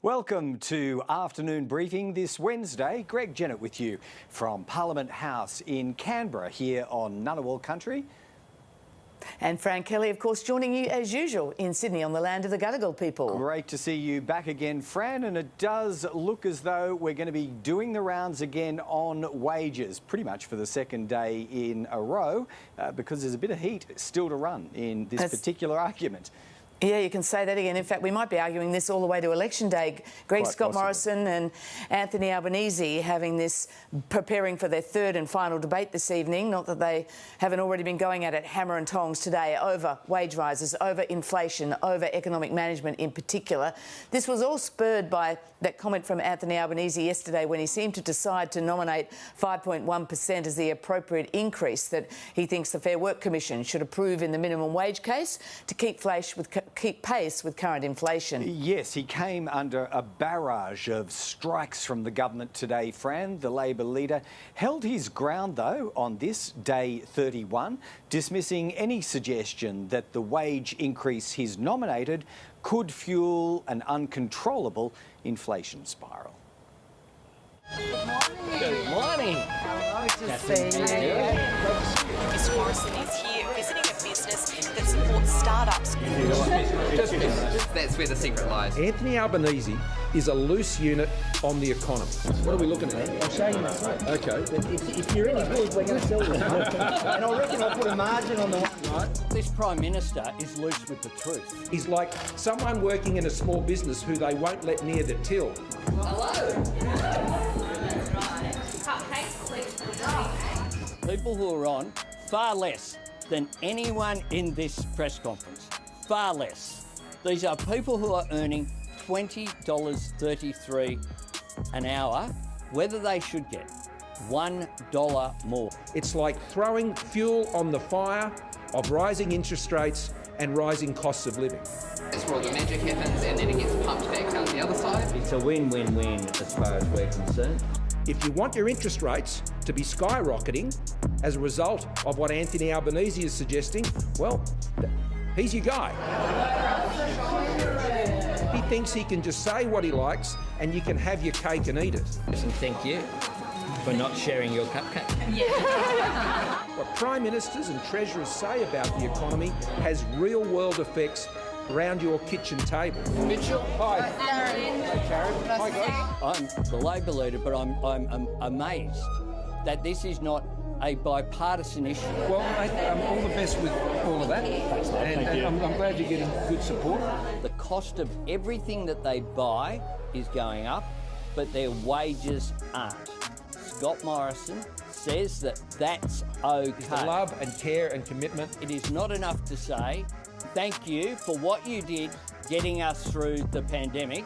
Welcome to Afternoon Briefing this Wednesday. Greg Jennett with you from Parliament House in Canberra here on Ngunnawal country. And Fran Kelly, of course, joining you as usual in Sydney on the land of the Gadigal people. Great to see you back again, Fran, and it does look as though we're going to be doing the rounds again on wages pretty much for the second day in a row because there's a bit of heat still to run in this particular argument. Yeah, you can say that again. In fact, we might be arguing this all the way to election day. Greg Scott Morrison and Anthony Albanese having this, preparing for their third and final debate this evening. Not that they haven't already been going at it hammer and tongs today over wage rises, over inflation, over economic management in particular. This was all spurred by that comment from Anthony Albanese yesterday when he seemed to decide to nominate 5.1% as the appropriate increase that he thinks the Fair Work Commission should approve in the minimum wage case to keep pace with current inflation. Yes, he came under a barrage of strikes from the government today, Fran. The Labor leader held his ground, though, on this day 31, dismissing any suggestion that the wage increase he's nominated could fuel an uncontrollable inflation spiral. Good morning. Hello, to see you. Mr Morrison is here visiting a business that supports startups. That's where the secret lies. Anthony Albanese is a loose unit on the economy. What are we looking at? I'll show you myself. Okay. If you're any good, we're going to sell you. And I reckon I'll put a margin on the one, right? This Prime Minister is loose with the truth. He's like someone working in a small business who they won't let near the till. People who are on far less than anyone in this press conference. Far less. These are people who are earning $20.33 an hour, whether they should get $1 more. It's like throwing fuel on the fire of rising interest rates and rising costs of living. That's where all the magic happens and then it gets pumped back out the other side. It's a win-win-win as far as we're concerned. If you want your interest rates to be skyrocketing as a result of what Anthony Albanese is suggesting, well, he's your guy. He thinks he can just say what he likes and you can have your cake and eat it. And thank you for not sharing your cupcake. What Prime Ministers and Treasurers say about the economy has real-world effects around your kitchen table. Mitchell. Hi. Hey, Karen. Hi, guys. I'm the Labor leader, but I'm amazed that this is not a bipartisan issue. Well, mate, all the best with all of that. And I'm glad you're getting good support. The cost of everything that they buy is going up, but their wages aren't. Scott Morrison says that that's okay. It's the love and care and commitment. It is not enough to say thank you for what you did getting us through the pandemic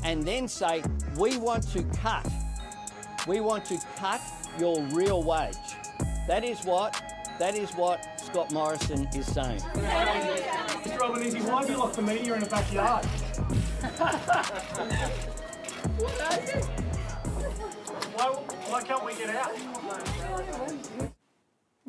and then say we want to cut your real wage. That is what Scott Morrison is saying. Mr Albanese, why have you locked the media in the backyard? Why can't we get out?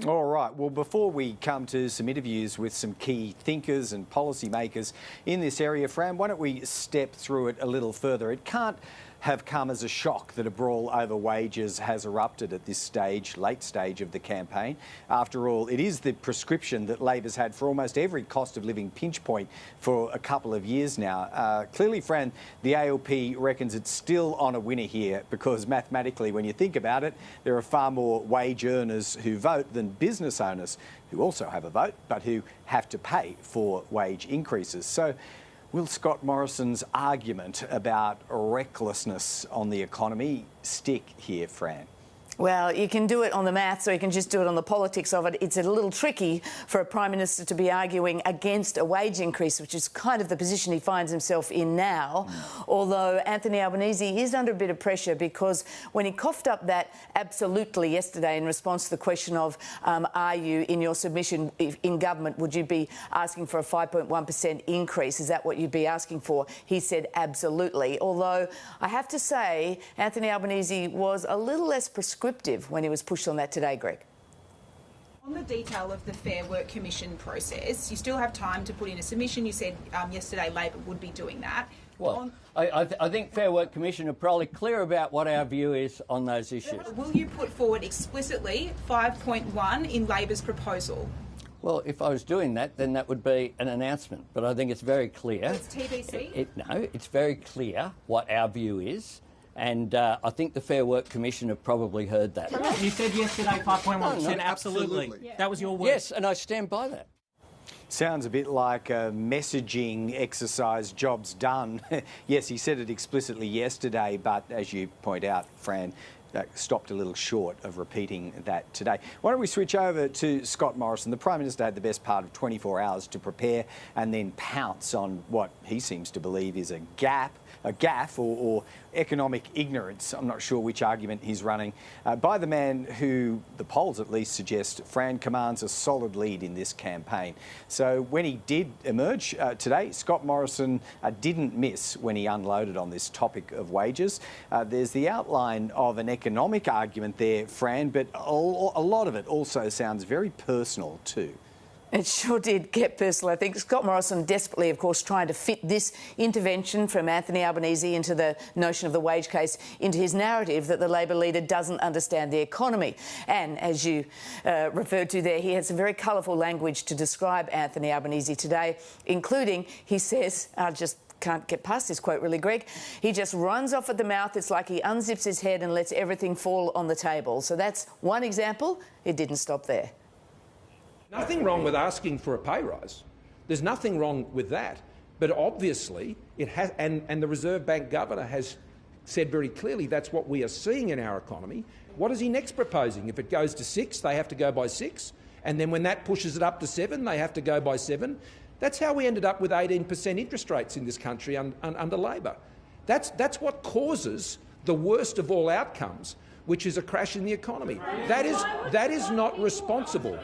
All right, well, before we come to some interviews with some key thinkers and policymakers in this area, Fran, why don't we step through it a little further? It can't have come as a shock that a brawl over wages has erupted at this stage, late stage of the campaign. After all, it is the prescription that Labor's had for almost every cost of living pinch point for a couple of years now. Clearly, Fran, the ALP reckons it's still on a winner here because mathematically, when you think about it, there are far more wage earners who vote than business owners who also have a vote but who have to pay for wage increases. So will Scott Morrison's argument about recklessness on the economy stick here, Fran? Well, you can do it on the maths or you can just do it on the politics of it. It's a little tricky for a Prime Minister to be arguing against a wage increase, which is kind of the position he finds himself in now. Although Anthony Albanese is under a bit of pressure because when he coughed up that absolutely yesterday in response to the question of are you, in your submission in government, would you be asking for a 5.1% increase? Is that what you'd be asking for? He said absolutely. Although I have to say Anthony Albanese was a little less prescriptive when he was pushed on that today, Greg. On the detail of the Fair Work Commission process, you still have time to put in a submission. You said yesterday Labor would be doing that. Well, I think Fair Work Commission are probably clear about what our view is on those issues. Will you put forward explicitly 5.1 in Labor's proposal? Well, if I was doing that, then that would be an announcement. But I think it's very clear. It's TBC? No, it's very clear what our view is. And I think the Fair Work Commission have probably heard that. You said yesterday 5.1%. Absolutely. Yeah. That was your word. Yes, and I stand by that. Sounds a bit like a messaging exercise, job's done. Yes, he said it explicitly yesterday, but as you point out, Fran, stopped a little short of repeating that today. Why don't we switch over to Scott Morrison? The Prime Minister had the best part of 24 hours to prepare and then pounce on what he seems to believe is a gaffe or economic ignorance. I'm not sure which argument he's running, by the man who, the polls at least suggest, Fran commands a solid lead in this campaign. So when he did emerge today, Scott Morrison didn't miss when he unloaded on this topic of wages. There's the outline of an economic argument there, Fran, but a lot of it also sounds very personal too. It sure did get personal. I think Scott Morrison desperately, of course, trying to fit this intervention from Anthony Albanese into the notion of the wage case into his narrative that the Labor leader doesn't understand the economy. And as you referred to there, he had some very colourful language to describe Anthony Albanese today, including, he says, can't get past this quote really, Greg. He just runs off at the mouth. It's like he unzips his head and lets everything fall on the table. So that's one example. It didn't stop there. Nothing wrong with asking for a pay rise. There's nothing wrong with that. But obviously, it has, and the Reserve Bank Governor has said very clearly that's what we are seeing in our economy. What is he next proposing? If it goes to 6, they have to go by 6. And then when that pushes it up to 7, they have to go by 7. That's how we ended up with 18% interest rates in this country under Labor. That's what causes the worst of all outcomes, which is a crash in the economy. That is not responsible.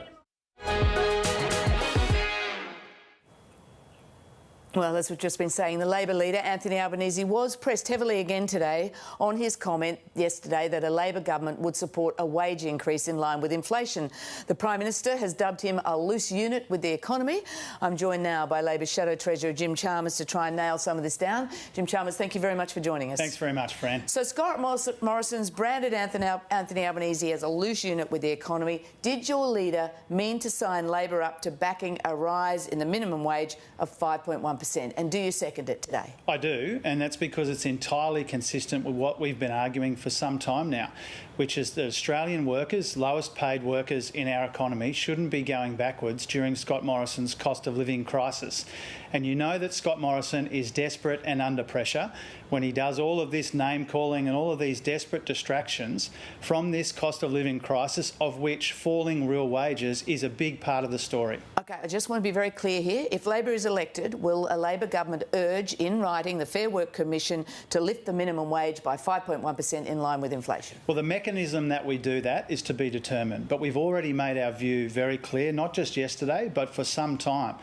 Well, as we've just been saying, the Labor leader, Anthony Albanese, was pressed heavily again today on his comment yesterday that a Labor government would support a wage increase in line with inflation. The Prime Minister has dubbed him a loose unit with the economy. I'm joined now by Labor's Shadow Treasurer Jim Chalmers to try and nail some of this down. Jim Chalmers, thank you very much for joining us. Thanks very much, Fran. So Scott Morrison's branded Anthony Albanese as a loose unit with the economy. Did your leader mean to sign Labor up to backing a rise in the minimum wage of 5.1%? And do you second it today? I do, and that's because it's entirely consistent with what we've been arguing for some time now, which is that Australian workers, lowest paid workers in our economy, shouldn't be going backwards during Scott Morrison's cost of living crisis. And you know that Scott Morrison is desperate and under pressure when he does all of this name calling and all of these desperate distractions from this cost of living crisis, of which falling real wages is a big part of the story. OK, I just want to be very clear here. If Labor is elected, will a Labor government urge in writing the Fair Work Commission to lift the minimum wage by 5.1% in line with inflation? Well, the mechanism that we do that is to be determined, but we've already made our view very clear, not just yesterday, but for some time.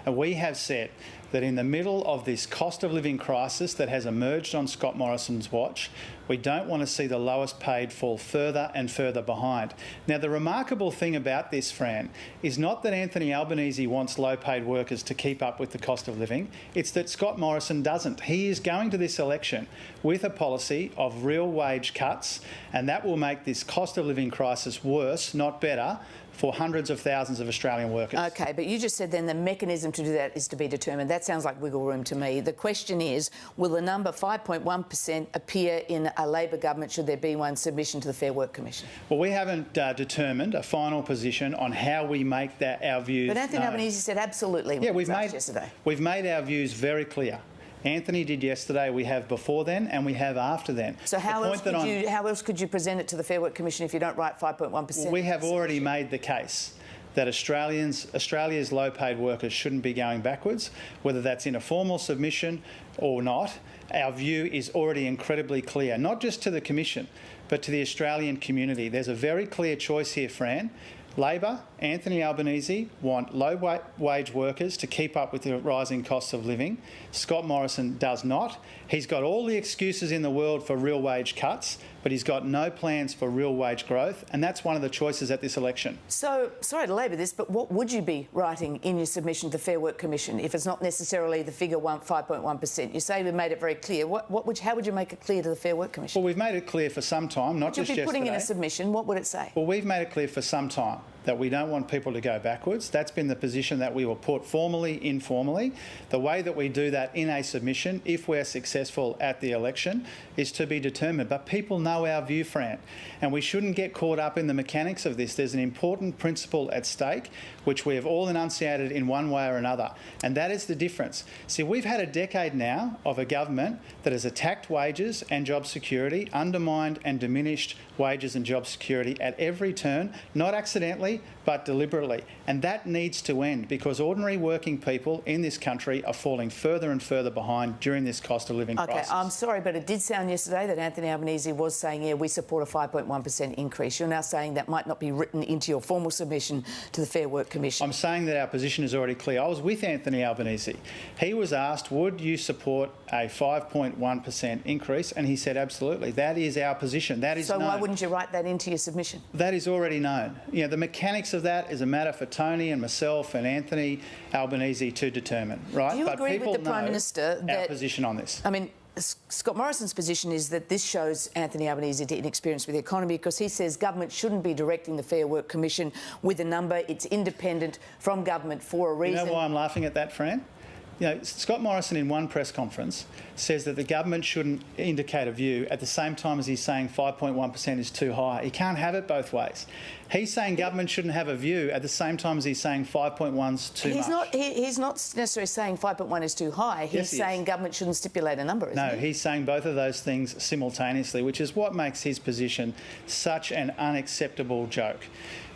And we have said that in the middle of this cost of living crisis that has emerged on Scott Morrison's watch, we don't want to see the lowest paid fall further and further behind. Now, the remarkable thing about this, Fran, is not that Anthony Albanese wants low-paid workers to keep up with the cost of living. It's that Scott Morrison doesn't. He is going to this election with a policy of real wage cuts, and that will make this cost of living crisis worse, not better, for hundreds of thousands of Australian workers. OK, but you just said then the mechanism to do that is to be determined. That sounds like wiggle room to me. The question is, will the number 5.1% appear in a Labor government should there be one submission to the Fair Work Commission? Well, we haven't determined a final position on how we make that our views But Anthony known. Albanese said absolutely. Yeah, we've made our views very clear. Anthony did yesterday, we have before then and we have after then. So how else could you present it to the Fair Work Commission if you don't write 5.1%? Well, we have already made the case that Australia's low-paid workers shouldn't be going backwards, whether that's in a formal submission or not. Our view is already incredibly clear, not just to the Commission, but to the Australian community. There's a very clear choice here, Fran. Labor, Anthony Albanese, want low-wage workers to keep up with the rising costs of living. Scott Morrison does not. He's got all the excuses in the world for real wage cuts, but he's got no plans for real wage growth, and that's one of the choices at this election. So, sorry to labour this, but what would you be writing in your submission to the Fair Work Commission if it's not necessarily the figure 5.1%? You say we made it very clear. How would you make it clear to the Fair Work Commission? Well, we've made it clear for some time, not just yesterday. You'd be putting in a submission. What would it say? Well, we've made it clear for some time that we don't want people to go backwards. That's been the position that we will put formally, informally. The way that we do that in a submission, if we're successful at the election, is to be determined. But people know our view, Fran, and we shouldn't get caught up in the mechanics of this. There's an important principle at stake, which we have all enunciated in one way or another, and that is the difference. See, we've had a decade now of a government that has attacked wages and job security, undermined and diminished wages and job security at every turn, not accidentally, but deliberately. And that needs to end, because ordinary working people in this country are falling further and further behind during this cost of living crisis. OK, I'm sorry, but it did sound yesterday that Anthony Albanese was saying, yeah, we support a 5.1% increase. You're now saying that might not be written into your formal submission to the Fair Work Commission. I'm saying that our position is already clear. I was with Anthony Albanese. He was asked, would you support a 5.1% increase? And he said, absolutely. That is our position. That is known. So why wouldn't you write that into your submission? That is already known. You know, the mechanics of that is a matter for Tony and myself and Anthony Albanese to determine, right? Do you agree with the Prime Minister that our position on this? I mean, Scott Morrison's position is that this shows Anthony Albanese to inexperience with the economy, because he says government shouldn't be directing the Fair Work Commission with a number. It's independent from government for a reason. You know why I'm laughing at that, Fran? You know, Scott Morrison in one press conference says that the government shouldn't indicate a view at the same time as he's saying 5.1% is too high. He can't have it both ways. He's saying government shouldn't have a view at the same time as he's saying 5.1 is too much. He's not necessarily saying 5.1 is too high. He's saying government shouldn't stipulate a number, isn't he? No, he's saying both of those things simultaneously, which is what makes his position such an unacceptable joke.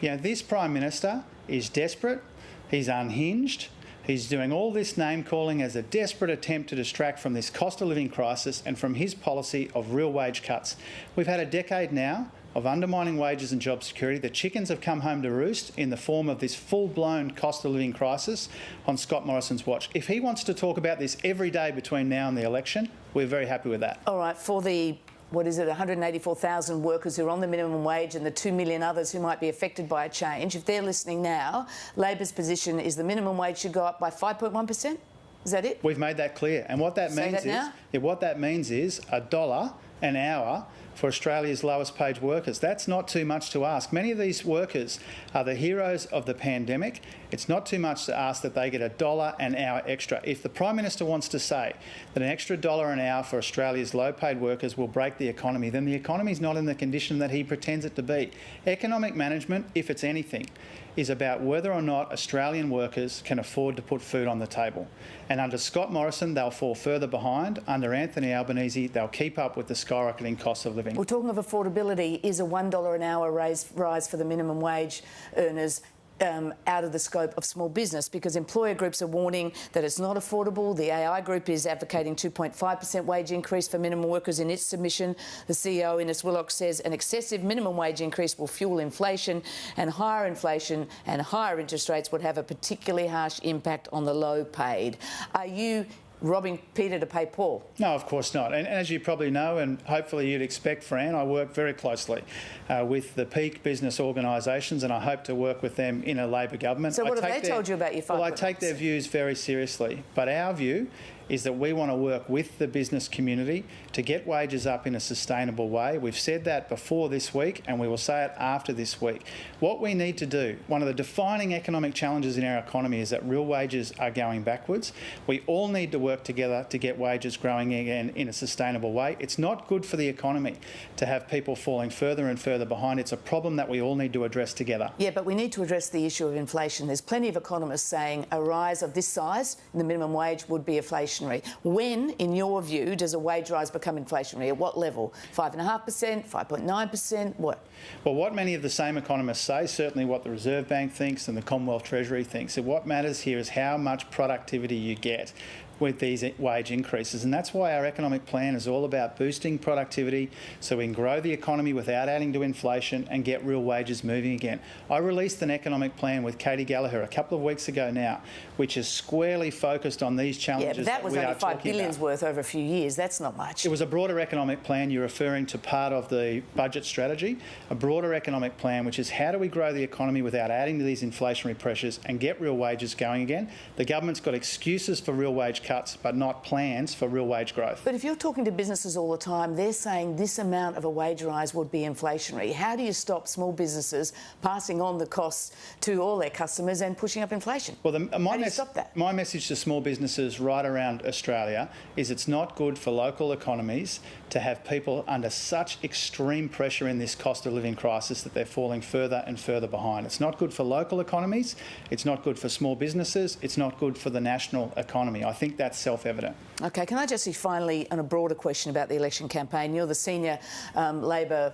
You know, this Prime Minister is desperate, he's unhinged, he's doing all this name-calling as a desperate attempt to distract from this cost of living crisis and from his policy of real wage cuts. We've had a decade now of undermining wages and job security. The chickens have come home to roost in the form of this full-blown cost of living crisis on Scott Morrison's watch. If he wants to talk about this every day between now and the election, we're very happy with that. All right, for the 184,000 workers who are on the minimum wage and the 2 million others who might be affected by a change, if they're listening now, Labor's position is the minimum wage should go up by 5.1%? Is that it? We've made that clear. And what that means is $1 an hour for Australia's lowest paid workers. That's not too much to ask. Many of these workers are the heroes of the pandemic. It's not too much to ask that they get $1 an hour extra. If the Prime Minister wants to say that an extra $1 an hour for Australia's low-paid workers will break the economy, then the economy is not in the condition that he pretends it to be. Economic management, if it's anything, is about whether or not Australian workers can afford to put food on the table. And under Scott Morrison, they'll fall further behind. Under Anthony Albanese, they'll keep up with the skyrocketing cost of living. Well, talking of affordability, is a $1 an hour rise for the minimum wage earners out of the scope of small business? Because employer groups are warning that it's not affordable. The AI group is advocating 2.5% wage increase for minimum workers in its submission. The CEO, Ines Willock, says an excessive minimum wage increase will fuel inflation, and higher inflation and higher interest rates would have a particularly harsh impact on the low paid. Are you robbing Peter to pay Paul? No, of course not. And as you probably know, and hopefully you'd expect, Fran, I work very closely with the peak business organisations, and I hope to work with them in a Labor government. So what have they told you about your 5.1%? Well, I take their views very seriously. But our view is that we want to work with the business community to get wages up in a sustainable way. We've said that before this week, and we will say it after this week. What we need to do, one of the defining economic challenges in our economy is that real wages are going backwards. We all need to work together to get wages growing again in a sustainable way. It's not good for the economy to have people falling further and further behind. It's a problem that we all need to address together. Yeah, but we need to address the issue of inflation. There's plenty of economists saying a rise of this size in the minimum wage would be inflationary. When, in your view, does a wage rise become inflationary? At what level? 5.5%, 5.9%, what? Well, what many of the same economists say, certainly what the Reserve Bank thinks and the Commonwealth Treasury thinks, that what matters here is how much productivity you get with these wage increases, and that's why our economic plan is all about boosting productivity so we can grow the economy without adding to inflation and get real wages moving again. I released an economic plan with Katie Gallagher a couple of weeks ago now, which is squarely focused on these challenges. Yeah, but that was only $5 billion worth over a few years. That's not much. It was a broader economic plan. You're referring to part of the budget strategy, a broader economic plan, which is how do we grow the economy without adding to these inflationary pressures and get real wages going again. The government's got excuses for real wage cuts, but not plans for real wage growth. But if you're talking to businesses all the time, they're saying this amount of a wage rise would be inflationary. How do you stop small businesses passing on the costs to all their customers and pushing up inflation? Well, how do you stop that? My message to small businesses right around Australia is it's not good for local economies to have people under such extreme pressure in this cost of living crisis that they're falling further and further behind. It's not good for local economies, it's not good for small businesses, it's not good for the national economy. I think that's self-evident. OK, can I just say finally on a broader question about the election campaign? You're the senior Labor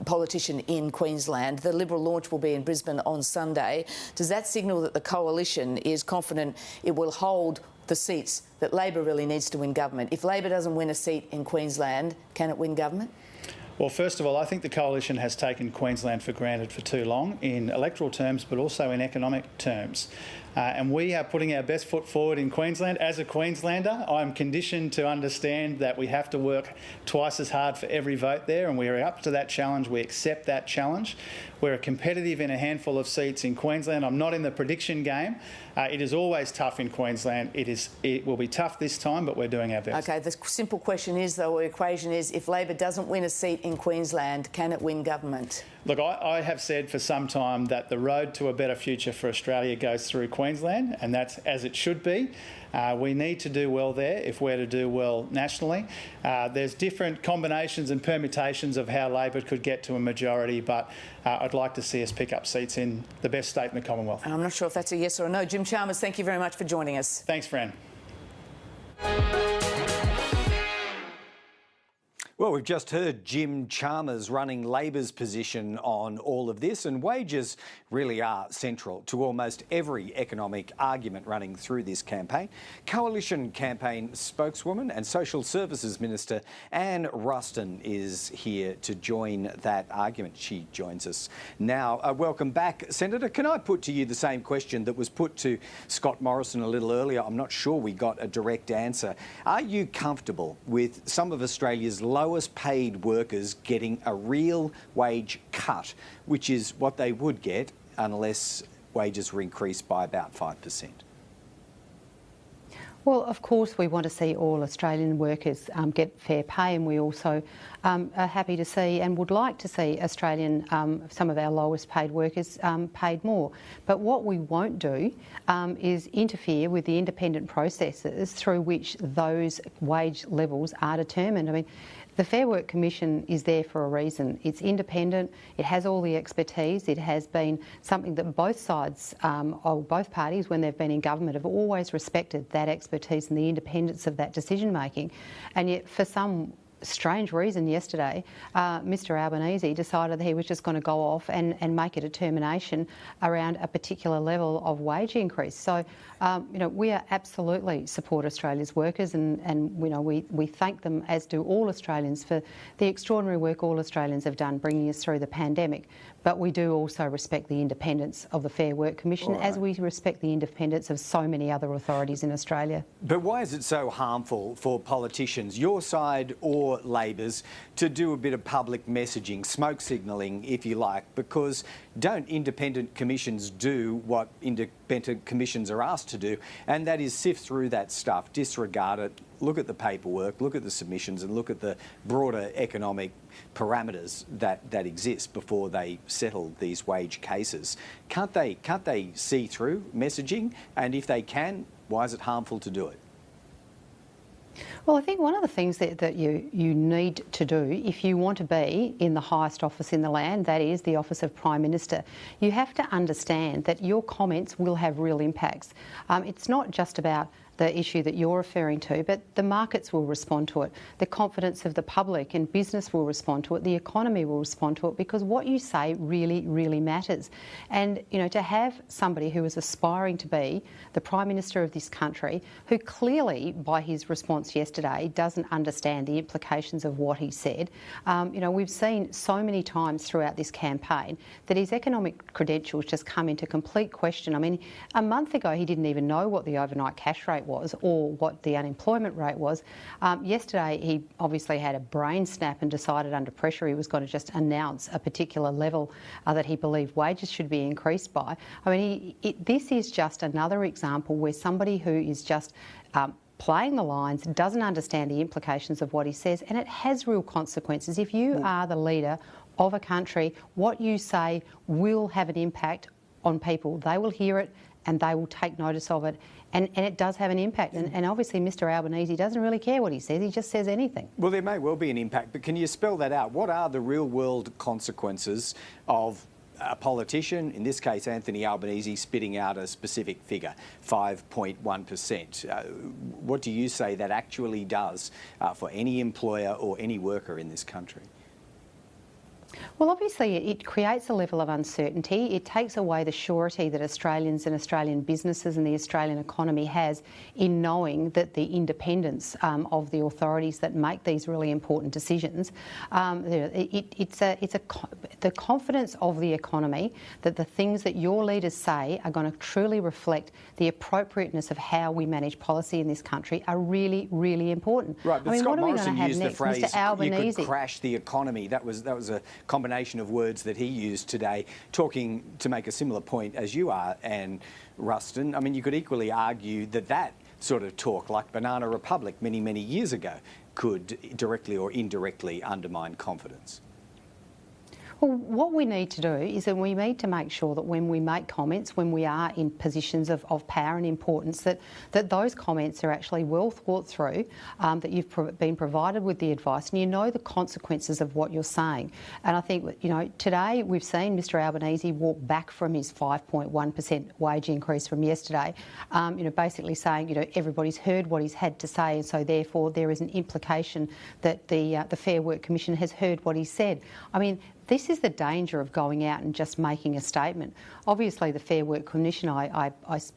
politician in Queensland. The Liberal launch will be in Brisbane on Sunday. Does that signal that the coalition is confident it will hold the seats that Labor really needs to win government? If Labor doesn't win a seat in Queensland, can it win government? Well, first of all, I think the coalition has taken Queensland for granted for too long in electoral terms, but also in economic terms. And we are putting our best foot forward in Queensland. As a Queenslander, I'm conditioned to understand that we have to work twice as hard for every vote there, and we are up to that challenge. We accept that challenge. We're competitive in a handful of seats in Queensland. I'm not in the prediction game. It is always tough in Queensland. It will be tough this time, but we're doing our best. OK, the simple question is, though, or equation is, if Labor doesn't win a seat in Queensland, can it win government? Look, I have said for some time that the road to a better future for Australia goes through Queensland, and that's as it should be. We need to do well there if we're to do well nationally. There's different combinations and permutations of how Labor could get to a majority, but I'd like to see us pick up seats in the best state in the Commonwealth. I'm not sure if that's a yes or a no. Jim Chalmers, thank you very much for joining us. Thanks, Fran. Well, we've just heard Jim Chalmers running Labor's position on all of this, and wages really are central to almost every economic argument running through this campaign. Coalition campaign spokeswoman and Social Services Minister Anne Ruston is here to join that argument. She joins us now. Welcome back, Senator. Can I put to you the same question that was put to Scott Morrison a little earlier? I'm not sure we got a direct answer. Are you comfortable with some of Australia's lowest paid workers getting a real wage cut, which is what they would get unless wages were increased by about 5%? Well, of course, we want to see all Australian workers get fair pay, and we also are happy to see and would like to see some of our lowest paid workers paid more. But what we won't do is interfere with the independent processes through which those wage levels are determined. I mean, the Fair Work Commission is there for a reason. It's independent, it has all the expertise, it has been something that both sides, or both parties, when they've been in government, have always respected that expertise and the independence of that decision making. And yet, for some strange reason yesterday, Mr Albanese decided that he was just going to go off and make a determination around a particular level of wage increase. So, we are absolutely support Australia's workers, and we thank them, as do all Australians, for the extraordinary work all Australians have done bringing us through the pandemic. But we do also respect the independence of the Fair Work Commission, as we respect the independence of so many other authorities in Australia. But why is it so harmful for politicians, your side or Labor's, to do a bit of public messaging, smoke signalling, if you like? Because don't independent commissions do what independent commissions are asked to do, and that is sift through that stuff, disregard it, look at the paperwork, look at the submissions, and look at the broader economic parameters that exist before they settle these wage cases? Can't they see through messaging? And if they can, why is it harmful to do it? Well, I think one of the things that you need to do if you want to be in the highest office in the land, that is the office of Prime Minister, you have to understand that your comments will have real impacts. It's not just about the issue that you're referring to, but the markets will respond to it. The confidence of the public and business will respond to it. The economy will respond to it, because what you say really, really matters. And, you know, to have somebody who is aspiring to be the Prime Minister of this country, who clearly, by his response yesterday, doesn't understand the implications of what he said. You know, we've seen so many times throughout this campaign that his economic credentials just come into complete question. I mean, a month ago he didn't even know what the overnight cash rate was or what the unemployment rate was. Yesterday he obviously had a brain snap and decided under pressure he was going to just announce a particular level that he believed wages should be increased by. I mean, this is just another example where somebody who is just playing the lines, doesn't understand the implications of what he says, and it has real consequences. If you are the leader of a country, what you say will have an impact on people. They will hear it and they will take notice of it, and it does have an impact. And obviously Mr Albanese doesn't really care what he says, he just says anything. Well, there may well be an impact, but can you spell that out? What are the real-world consequences of a politician, in this case Anthony Albanese, spitting out a specific figure, 5.1%. What do you say that actually does for any employer or any worker in this country? Well, obviously it creates a level of uncertainty. It takes away the surety that Australians and Australian businesses and the Australian economy has in knowing that the independence of the authorities that make these really important decisions, the confidence of the economy that the things that your leaders say are going to truly reflect the appropriateness of how we manage policy in this country are really, really important. Right, but I mean, Scott what are we Morrison going to have used next? the phrase, Mr Albanese. you could crash the economy. That was a combination of words that he used today, talking to make a similar point as you are, and Ruston. I mean, you could equally argue that sort of talk, like Banana Republic many, many years ago, could directly or indirectly undermine confidence. Well, what we need to do is that we need to make sure that when we make comments, when we are in positions of power and importance, that those comments are actually well thought through, that you've been provided with the advice and you know the consequences of what you're saying. And I think, you know, today we've seen Mr Albanese walk back from his 5.1% wage increase from yesterday, you know, basically saying, you know, everybody's heard what he's had to say, and so therefore there is an implication that the Fair Work Commission has heard what he said. I mean, this is the danger of going out and just making a statement. Obviously, the Fair Work Commission, I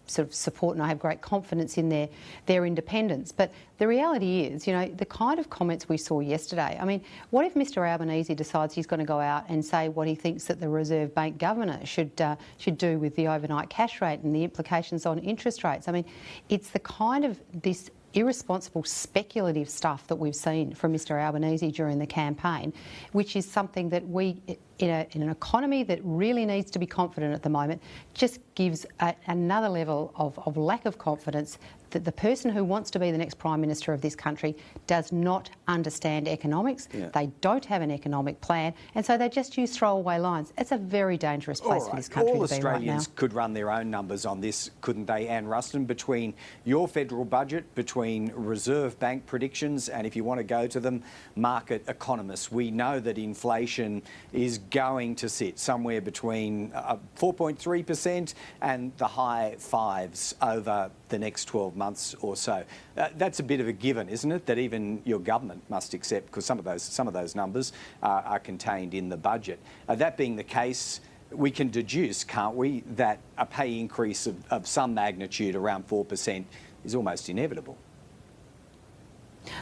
sort of support and I have great confidence in their independence. But the reality is, you know, the kind of comments we saw yesterday, I mean, what if Mr Albanese decides he's going to go out and say what he thinks that the Reserve Bank Governor should do with the overnight cash rate and the implications on interest rates? I mean, it's the kind of this irresponsible, speculative stuff that we've seen from Mr Albanese during the campaign, which is something that we, in an economy that really needs to be confident at the moment, just gives another level of lack of confidence that the person who wants to be the next Prime Minister of this country does not understand economics. Yeah. They don't have an economic plan, and so they just use throwaway lines. It's a very dangerous place for this country to be right now. All Australians could run their own numbers on this, couldn't they, Anne Ruston, between your federal budget, between Reserve Bank predictions, and if you want to go to them, market economists. We know that inflation is going to sit somewhere between 4.3% and the high fives over the next 12 months or so. That's a bit of a given, isn't it, that even your government must accept, because some of those numbers are contained in the budget. That being the case, we can deduce, can't we, that a pay increase of some magnitude, around 4%, is almost inevitable.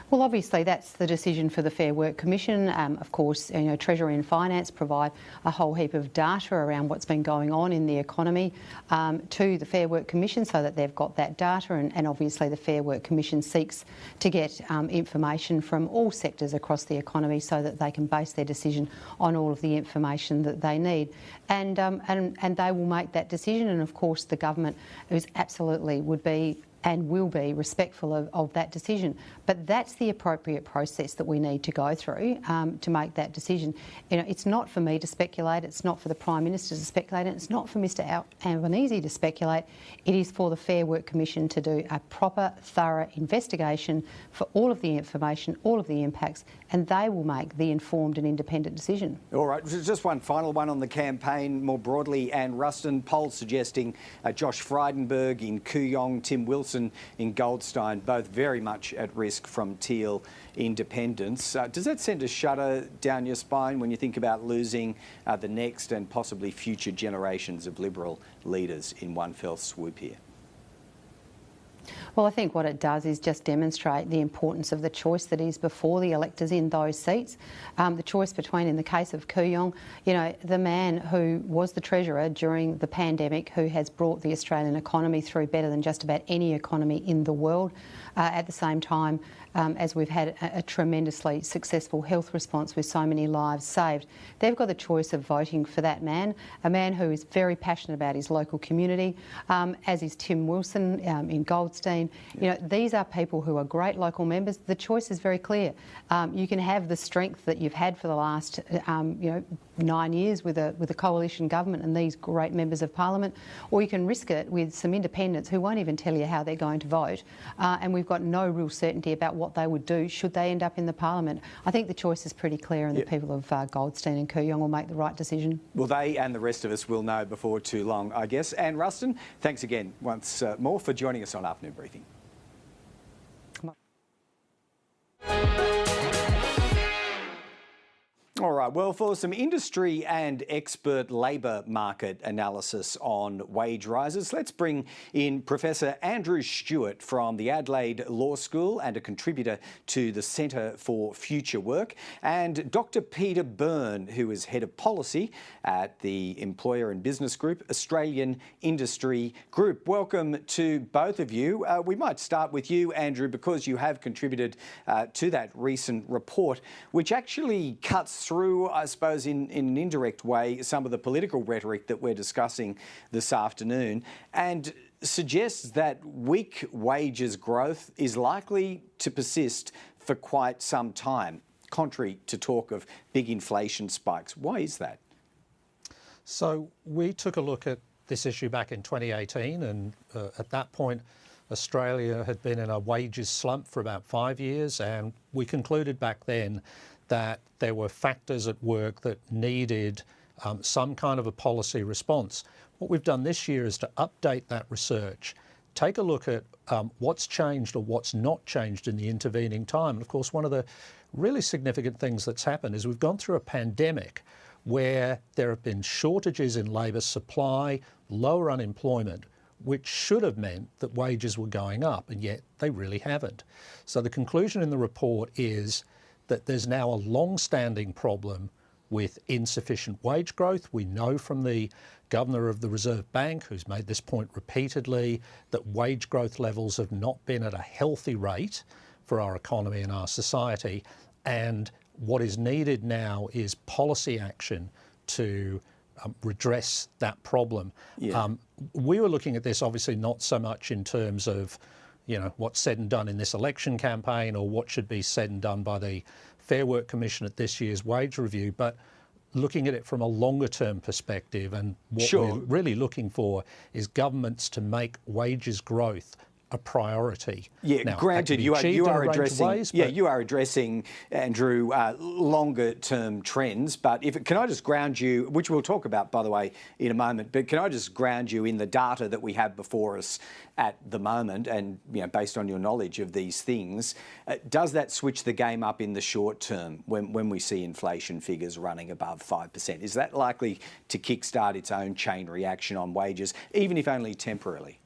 Well, obviously that's the decision for the Fair Work Commission. Of course, you know, Treasury and Finance provide a whole heap of data around what's been going on in the economy to the Fair Work Commission, so that they've got that data, and obviously the Fair Work Commission seeks to get information from all sectors across the economy so that they can base their decision on all of the information that they need. And they will make that decision, and of course the government absolutely would be and will be respectful of that decision. But that's the appropriate process that we need to go through to make that decision. You know, it's not for me to speculate, it's not for the Prime Minister to speculate, and it's not for Mr Albanese to speculate. It is for the Fair Work Commission to do a proper, thorough investigation for all of the information, all of the impacts, and they will make the informed and independent decision. All right, just one final one on the campaign more broadly. Anne Ruston, polls suggesting Josh Frydenberg in Kooyong, Tim Wilson Mawson in Goldstein, both very much at risk from Teal independence. Does that send a shudder down your spine when you think about losing the next and possibly future generations of Liberal leaders in one fell swoop here? Well, I think what it does is just demonstrate the importance of the choice that is before the electors in those seats. The choice between, in the case of Kooyong, you know, the man who was the Treasurer during the pandemic, who has brought the Australian economy through better than just about any economy in the world, at the same time as we've had a tremendously successful health response with so many lives saved. They've got the choice of voting for that man, a man who is very passionate about his local community, as is Tim Wilson in Goldstein. You know, these are people who are great local members. The choice is very clear. You can have the strength that you've had for the last, 9 years with a coalition government and these great members of Parliament, or you can risk it with some independents who won't even tell you how they're going to vote, and we've got no real certainty about what they would do should they end up in the Parliament. I think the choice is pretty clear, and the people of Goldstein and Kooyong will make the right decision. Well, they and the rest of us will know before too long, I guess. And Ruston, thanks again once more for joining us on Afternoon Briefing. All right, well, for some industry and expert labour market analysis on wage rises, let's bring in Professor Andrew Stewart from the Adelaide Law School and a contributor to the Centre for Future Work, and Dr Peter Byrne, who is Head of Policy at the Employer and Business Group, Australian Industry Group. Welcome to both of you. We might start with you, Andrew, because you have contributed to that recent report, which actually cuts through, I suppose, in an indirect way, some of the political rhetoric that we're discussing this afternoon, and suggests that weak wages growth is likely to persist for quite some time, contrary to talk of big inflation spikes. Why is that? So we took a look at this issue back in 2018, and at that point Australia had been in a wages slump for about 5 years, and we concluded back then that there were factors at work that needed some kind of a policy response. What we've done this year is to update that research, take a look at what's changed or what's not changed in the intervening time. And of course, one of the really significant things that's happened is we've gone through a pandemic where there have been shortages in labour supply, lower unemployment, which should have meant that wages were going up, and yet they really haven't. So the conclusion in the report is that there's now a long-standing problem with insufficient wage growth. We know from the Governor of the Reserve Bank, who's made this point repeatedly, that wage growth levels have not been at a healthy rate for our economy and our society. And what is needed now is policy action to redress that problem. We were looking at this obviously not so much in terms of what's said and done in this election campaign or what should be said and done by the Fair Work Commission at this year's wage review, but looking at it from a longer term perspective. And what we're really looking for is governments to make wages growth a priority. Yeah, now, granted, you are addressing, Andrew, longer term trends. But can I just ground you, which we'll talk about, by the way, in a moment. But can I just ground you in the data that we have before us at the moment, and based on your knowledge of these things, does that switch the game up in the short term when we see inflation figures running above 5%? Is that likely to kickstart its own chain reaction on wages, even if only temporarily?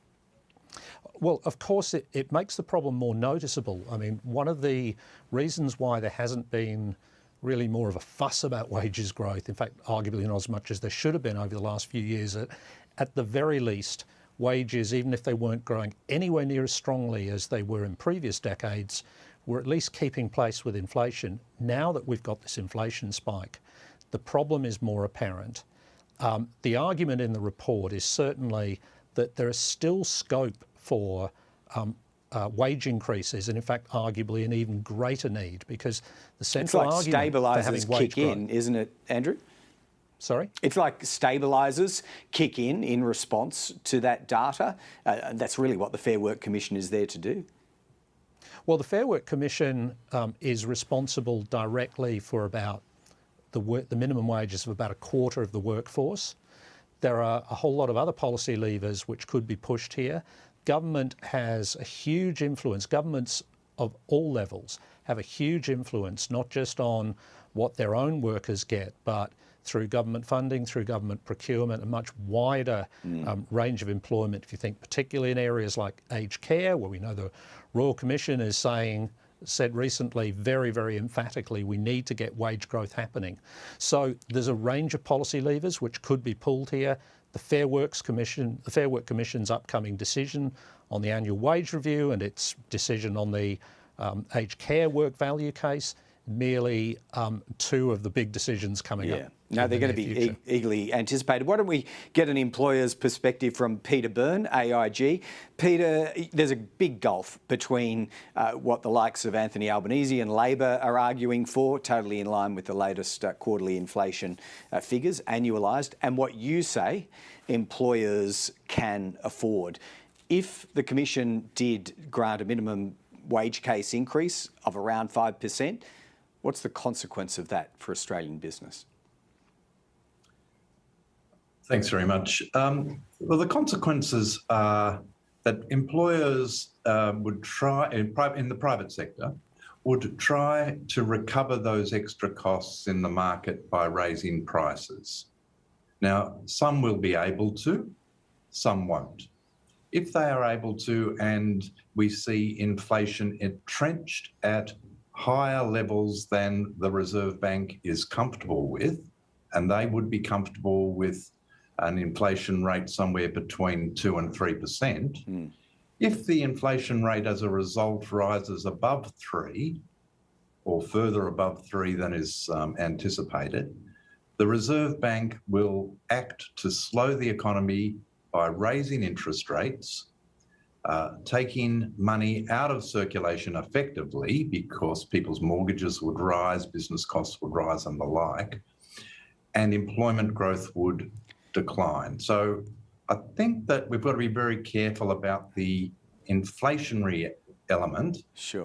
Well, of course, it makes the problem more noticeable. I mean, one of the reasons why there hasn't been really more of a fuss about wages growth, in fact, arguably not as much as there should have been over the last few years, at the very least, wages, even if they weren't growing anywhere near as strongly as they were in previous decades, were at least keeping pace with inflation. Now that we've got this inflation spike, the problem is more apparent. The argument in the report is certainly that there is still scope for wage increases, and in fact, arguably an even greater need, because the central argument for having wage growth... It's like stabilisers kick in, isn't it, Andrew? Sorry? It's like stabilisers kick in response to that data. That's really what the Fair Work Commission is there to do. Well, the Fair Work Commission is responsible directly for about the minimum wages of about a quarter of the workforce. There are a whole lot of other policy levers which could be pushed here. government has a huge influence. Governments of all levels have a huge influence, not just on what their own workers get, but through government funding, through government procurement, a much wider range of employment. If you think particularly in areas like aged care, where we know the Royal Commission is said recently very, very emphatically, we need to get wage growth happening. So there's a range of policy levers which could be pulled here. The Fair Work Commission's upcoming decision on the annual wage review and its decision on the aged care work value case, merely two of the big decisions coming up. No, they're going to be eagerly anticipated. Why don't we get an employer's perspective from Peter Byrne, AIG. Peter, there's a big gulf between what the likes of Anthony Albanese and Labor are arguing for, totally in line with the latest quarterly inflation figures, annualised, and what you say employers can afford. If the Commission did grant a minimum wage case increase of around 5%, what's the consequence of that for Australian business? Thanks very much. Well, the consequences are that employers would try, in the private sector, would try to recover those extra costs in the market by raising prices. Now, some will be able to, some won't. If they are able to, and we see inflation entrenched at higher levels than the Reserve Bank is comfortable with, and they would be comfortable with an inflation rate somewhere between 2 and 3%. If the inflation rate as a result rises above 3 or further above 3 than is anticipated, the Reserve Bank will act to slow the economy by raising interest rates, taking money out of circulation effectively because people's mortgages would rise, business costs would rise and the like, and employment growth would decline. So I think that we've got to be very careful about the inflationary element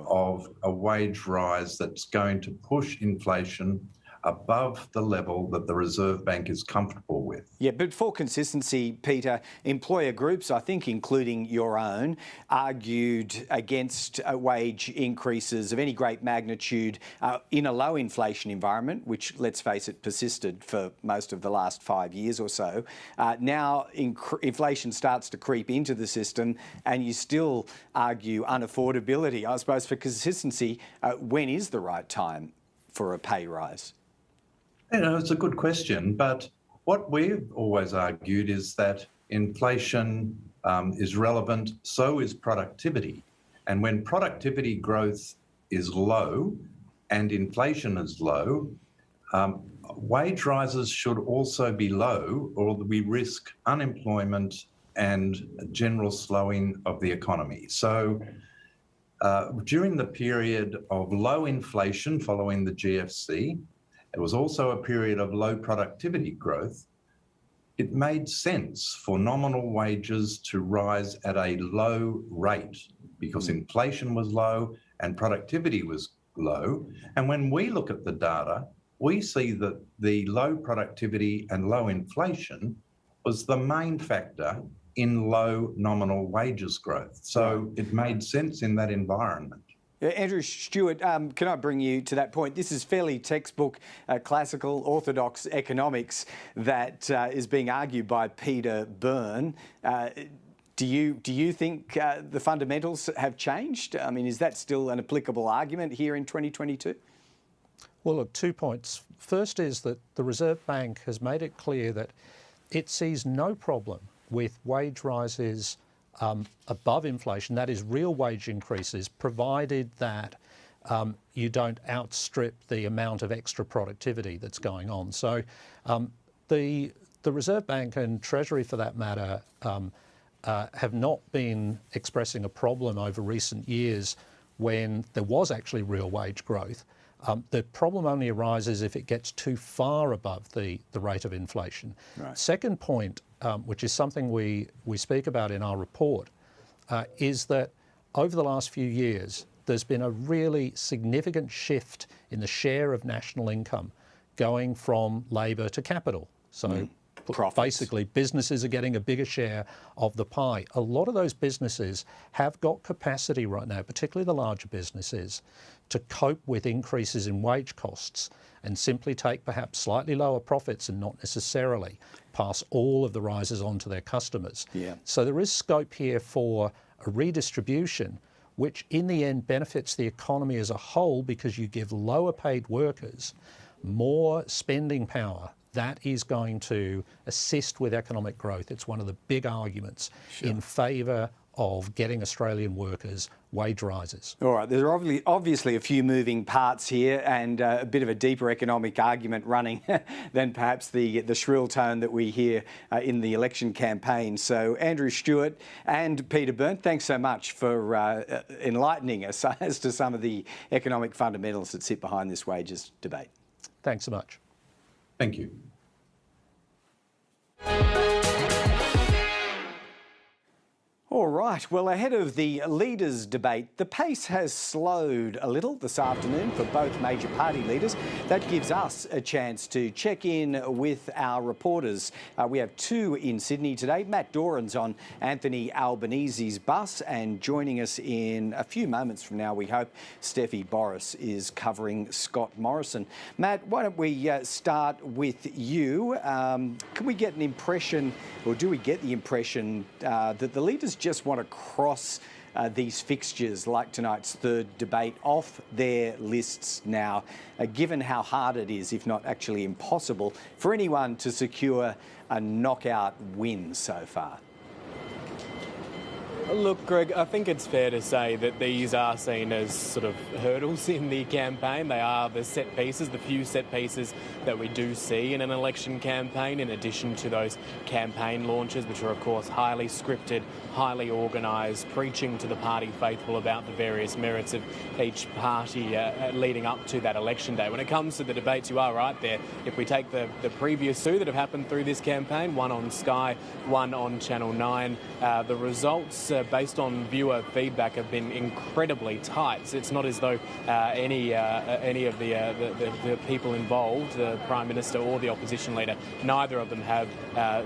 of a wage rise that's going to push inflation above the level that the Reserve Bank is comfortable with. Yeah, but for consistency, Peter, employer groups, I think including your own, argued against wage increases of any great magnitude in a low inflation environment, which, let's face it, persisted for most of the last 5 years or so. Now inflation starts to creep into the system and you still argue unaffordability. I suppose for consistency, when is the right time for a pay rise? You know, it's a good question, but what we've always argued is that inflation is relevant, so is productivity. And when productivity growth is low and inflation is low, wage rises should also be low, or we risk unemployment and general slowing of the economy. So during the period of low inflation following the GFC, it was also a period of low productivity growth. It made sense for nominal wages to rise at a low rate because inflation was low and productivity was low. And when we look at the data, we see that the low productivity and low inflation was the main factor in low nominal wages growth. So it made sense in that environment. Andrew Stewart, can I bring you to that point? This is fairly textbook, classical, orthodox economics that is being argued by Peter Byrne. Do you think the fundamentals have changed? I mean, is that still an applicable argument here in 2022? Well, look, 2 points. First is that the Reserve Bank has made it clear that it sees no problem with wage rises above inflation, that is real wage increases, provided that you don't outstrip the amount of extra productivity that's going on. So the Reserve Bank and Treasury, for that matter, have not been expressing a problem over recent years when there was actually real wage growth. The problem only arises if it gets too far above the rate of inflation. Right. Second point, which is something we speak about in our report, is that over the last few years, there's been a really significant shift in the share of national income going from labour to capital. So Basically, businesses are getting a bigger share of the pie. A lot of those businesses have got capacity right now, particularly the larger businesses, to cope with increases in wage costs and simply take perhaps slightly lower profits and not necessarily pass all of the rises on to their customers. Yeah. So there is scope here for a redistribution, which in the end benefits the economy as a whole because you give lower paid workers more spending power. That is going to assist with economic growth. It's one of the big arguments in favour of getting Australian workers wage rises. All right, there are obviously a few moving parts here and a bit of a deeper economic argument running than perhaps the shrill tone that we hear in the election campaign. So Andrew Stewart and Peter Byrne, thanks so much for enlightening us as to some of the economic fundamentals that sit behind this wages debate. Thanks so much. Thank you. All right, well, ahead of the leaders' debate, the pace has slowed a little this afternoon for both major party leaders. That gives us a chance to check in with our reporters. We have two in Sydney today. Matt Doran's on Anthony Albanese's bus, and joining us in a few moments from now, we hope, Steffi Borys is covering Scott Morrison. Matt, why don't we start with you? Can we get an impression, or do we get the impression that the leaders just want to cross these fixtures like tonight's third debate off their lists now, given how hard it is, if not actually impossible, for anyone to secure a knockout win so far? Look, Greg, I think it's fair to say that these are seen as sort of hurdles in the campaign. They are the set pieces, the few set pieces that we do see in an election campaign, in addition to those campaign launches, which are, of course, highly scripted, highly organised, preaching to the party faithful about the various merits of each party leading up to that election day. When it comes to the debates, you are right there. If we take the previous two that have happened through this campaign, one on Sky, one on Channel 9, the results based on viewer feedback have been incredibly tight. So it's not as though any of the people involved, the Prime Minister or the opposition leader, neither of them have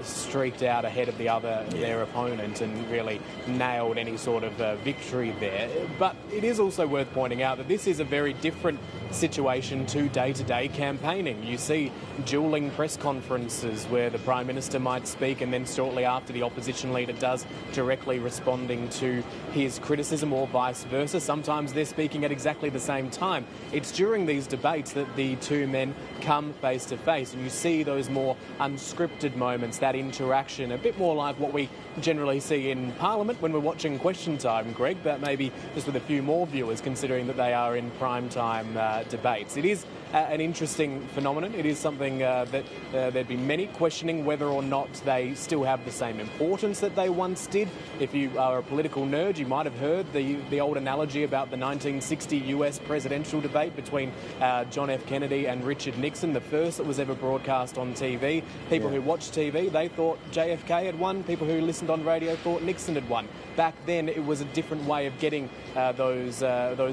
streaked out ahead of their opponent and really nailed any sort of victory there. But it is also worth pointing out that this is a very different situation to day-to-day campaigning. You see dueling press conferences where the Prime Minister might speak and then shortly after the opposition leader does, directly responding to his criticism, or vice versa. Sometimes they're speaking at exactly the same time. It's during these debates that the two men come face to face and you see those more unscripted moments, that interaction, a bit more like what we generally see in Parliament when we're watching Question Time, Greg, but maybe just with a few more viewers, considering that they are in prime time debates. It is an interesting phenomenon. It is something that there'd be many questioning whether or not they still have the same importance that they once did. If you are a political nerd, you might have heard the old analogy about the 1960 US presidential debate between John F. Kennedy and Richard Nixon, the first that was ever broadcast on TV. People who watched TV, they thought JFK had won. People who listened on radio thought Nixon had won. Back then, it was a different way of getting those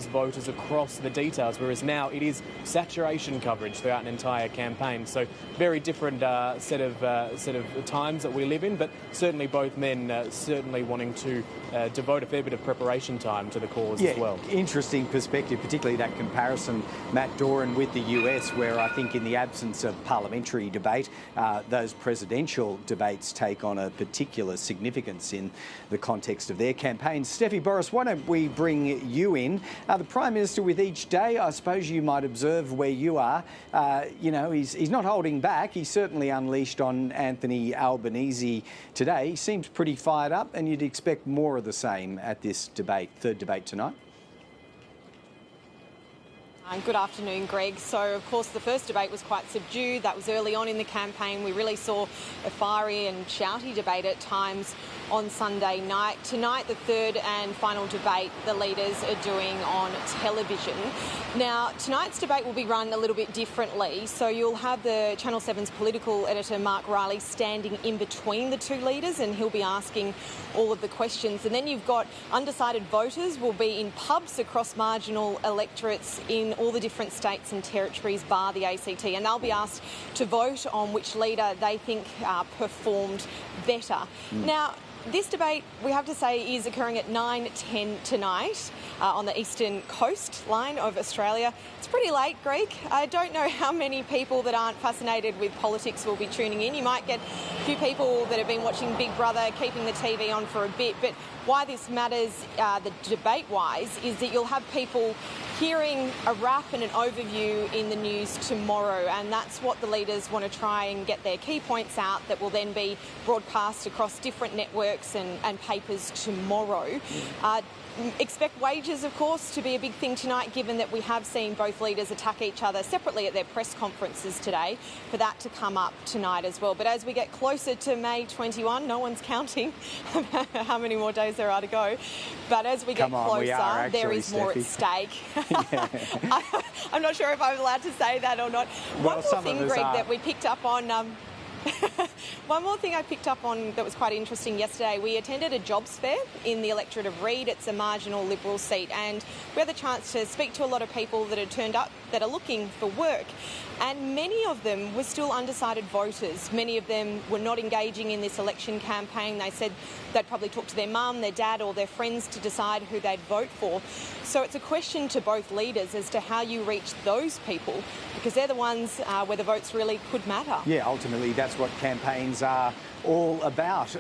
voters across the details, whereas now it is saturation coverage throughout an entire campaign. So very different set of times that we live in, but certainly both men certainly wanting to devote a fair bit of preparation time to the cause as well. Interesting perspective, particularly that comparison, Matt Doran, with the US, where I think in the absence of parliamentary debate, those presidential debates take on a particular significance in the context of their campaigns. Steffi Borys, why don't we bring you in? The Prime Minister, with each day, I suppose you might observe where you are. He's not holding back. He's certainly unleashed on Anthony Albanese today. He seems pretty fired up, and you'd expect more of the same at this debate, third debate tonight. Good afternoon, Greg. So, of course, the first debate was quite subdued. That was early on in the campaign. We really saw a fiery and shouty debate at times on Sunday night. Tonight, the third and final debate the leaders are doing on television. Now, tonight's debate will be run a little bit differently. So you'll have the Channel 7's political editor, Mark Riley, standing in between the two leaders, and he'll be asking all of the questions. And then you've got undecided voters will be in pubs across marginal electorates in all the different states and territories bar the ACT, and they'll be asked to vote on which leader they think performed better. Now, this debate, we have to say, is occurring at 9:10 tonight on the eastern coastline of Australia. It's pretty late, Greg. I don't know how many people that aren't fascinated with politics will be tuning in. You might get a few people that have been watching Big Brother, keeping the TV on for a bit. But why this matters, the debate-wise, is that you'll have people hearing a wrap and an overview in the news tomorrow, and that's what the leaders want to try and get their key points out that will then be broadcast across different networks and papers tomorrow. Expect wages, of course, to be a big thing tonight, given that we have seen both leaders attack each other separately at their press conferences today, for that to come up tonight as well. But as we get closer to May 21, no one's counting how many more days there are to go. But as we get closer, there is more at stake. I'm not sure if I'm allowed to say that or not. Well, one more thing, Greg, that we picked up on... One more thing I picked up on that was quite interesting yesterday, we attended a jobs fair in the electorate of Reid. It's a marginal Liberal seat, and we had the chance to speak to a lot of people that had turned up that are looking for work. And many of them were still undecided voters. Many of them were not engaging in this election campaign. They said they'd probably talk to their mum, their dad or their friends to decide who they'd vote for. So it's a question to both leaders as to how you reach those people, because they're the ones where the votes really could matter. Yeah, ultimately that's what campaigns are all about.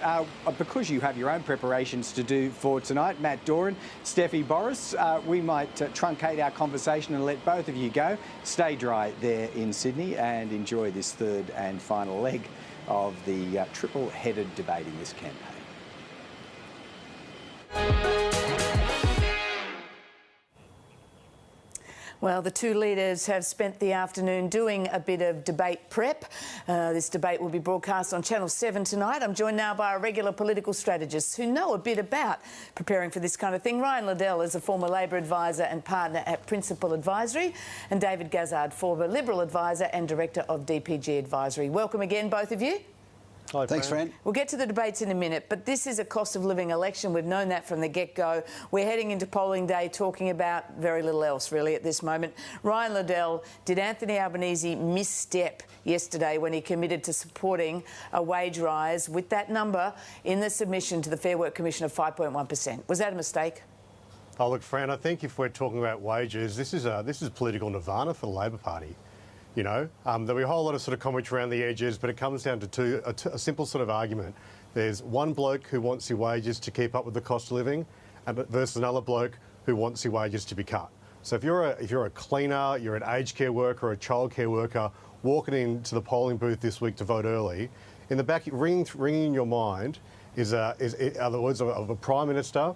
Because you have your own preparations to do for tonight, Matt Doran, Steffi Borys, we might truncate our conversation and let both of you go. Stay dry there in Sydney and enjoy this third and final leg of the triple-headed debate in this campaign. Well, the two leaders have spent the afternoon doing a bit of debate prep. This debate will be broadcast on Channel 7 tonight. I'm joined now by our regular political strategists who know a bit about preparing for this kind of thing. Ryan Liddell is a former Labor advisor and partner at Principal Advisory, and David Gazzard, former Liberal advisor and director of DPG Advisory. Welcome again, both of you. Hi, thanks, Fran. We'll get to the debates in a minute, but this is a cost of living election. We've known that from the get-go. We're heading into polling day talking about very little else, really, at this moment. Ryan Liddell, did Anthony Albanese misstep yesterday when he committed to supporting a wage rise with that number in the submission to the Fair Work Commission of 5.1%? Was that a mistake? Oh, look, Fran, I think if we're talking about wages, this is political nirvana for the Labor Party. You know, there'll be a whole lot of sort of commentary around the edges, but it comes down to a simple sort of argument. There's one bloke who wants your wages to keep up with the cost of living, versus another bloke who wants your wages to be cut. So if you're a cleaner, you're an aged care worker, or a childcare worker walking into the polling booth this week to vote early, in the back ringing in your mind is the words of a Prime Minister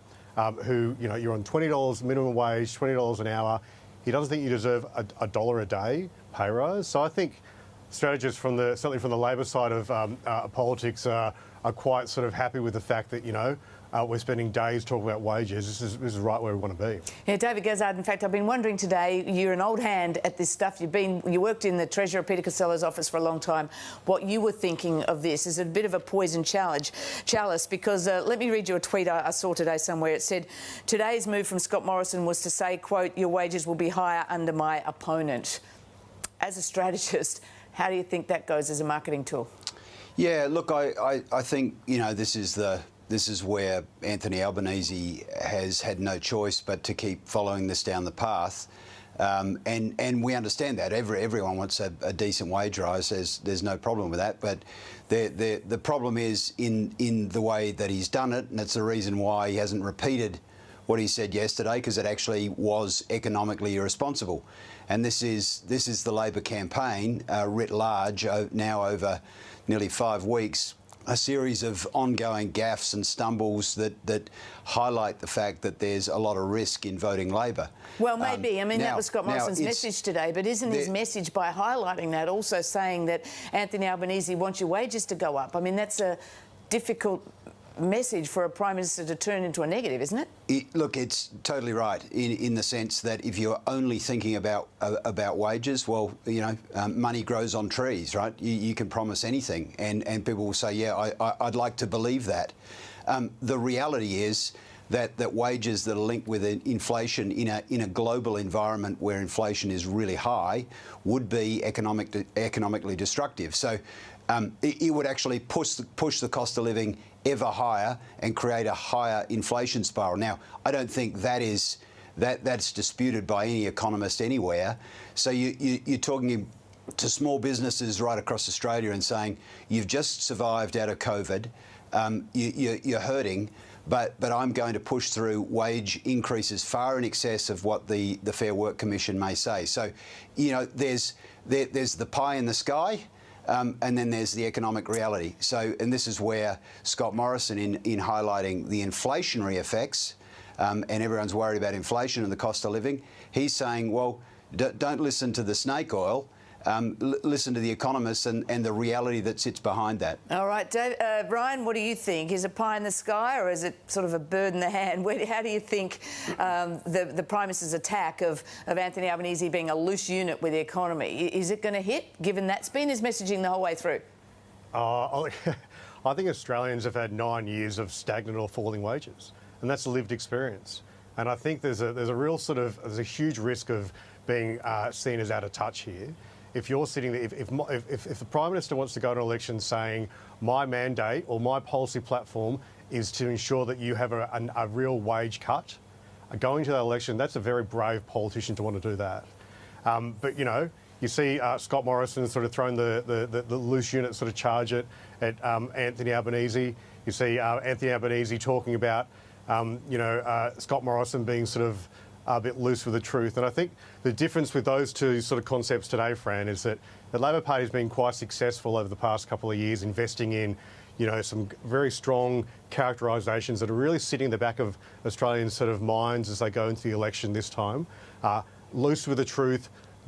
who, you know, you're on $20 minimum wage, $20 an hour. He doesn't think you deserve a dollar a day pay rise. So I think strategists certainly from the Labor side of politics are quite sort of happy with the fact that, you know, we're spending days talking about wages. This is right where we want to be. Yeah, David Gazzard, in fact, I've been wondering today, you're an old hand at this stuff. You worked in the Treasurer Peter Costello's office for a long time. What you were thinking of this is a bit of a poison chalice, because let me read you a tweet I saw today somewhere. It said, today's move from Scott Morrison was to say, quote, your wages will be higher under my opponent. As a strategist, how do you think that goes as a marketing tool? Yeah, look, I think, you know, this is where Anthony Albanese has had no choice but to keep following this down the path. And we understand that. Everyone wants a decent wage rise. There's no problem with that. But the problem is in the way that he's done it, and that's the reason why he hasn't repeated what he said yesterday, because it actually was economically irresponsible. And this is the Labor campaign writ large, now over nearly 5 weeks, a series of ongoing gaffes and stumbles that highlight the fact that there's a lot of risk in voting Labor. Well, maybe. I mean, that was Scott Morrison's message today, but isn't his message, by highlighting that, also saying that Anthony Albanese wants your wages to go up? I mean, that's a difficult message for a Prime Minister to turn into a negative, isn't it? Look, it's totally right in the sense that if you're only thinking about wages, well, you know, money grows on trees, right? You can promise anything, and people will say, yeah, I'd like to believe that. The reality is that wages that are linked with inflation in a global environment where inflation is really high would be economically destructive. So it would actually push the cost of living ever higher and create a higher inflation spiral. Now, I don't think that's disputed by any economist anywhere. So you're talking to small businesses right across Australia and saying, you've just survived out of COVID, you're hurting, but I'm going to push through wage increases far in excess of what the Fair Work Commission may say. So, you know, there's the pie in the sky, and then there's the economic reality. So, and this is where Scott Morrison, in highlighting the inflationary effects, and everyone's worried about inflation and the cost of living, he's saying, well, don't listen to the snake oil. Listen to the economists and the reality that sits behind that. All right, Dave, Ryan, what do you think? Is it pie in the sky or is it sort of a bird in the hand? How do you think the Prime Minister's attack of Anthony Albanese being a loose unit with the economy, is it going to hit, given that's been his messaging the whole way through? I think Australians have had 9 years of stagnant or falling wages, and that's a lived experience. And I think there's a huge risk of being seen as out of touch here. If you're sitting there, if the Prime Minister wants to go to an election saying my mandate or my policy platform is to ensure that you have a real wage cut, going to that election, that's a very brave politician to want to do that. But, you know, you see Scott Morrison sort of throwing the loose unit sort of charge at Anthony Albanese. You see Anthony Albanese talking about, Scott Morrison being sort of a bit loose with the truth. And I think the difference with those two sort of concepts today, Fran, is that the Labor Party has been quite successful over the past couple of years investing in, you know, some very strong characterisations that are really sitting in the back of Australians' sort of minds as they go into the election this time. Loose with the truth,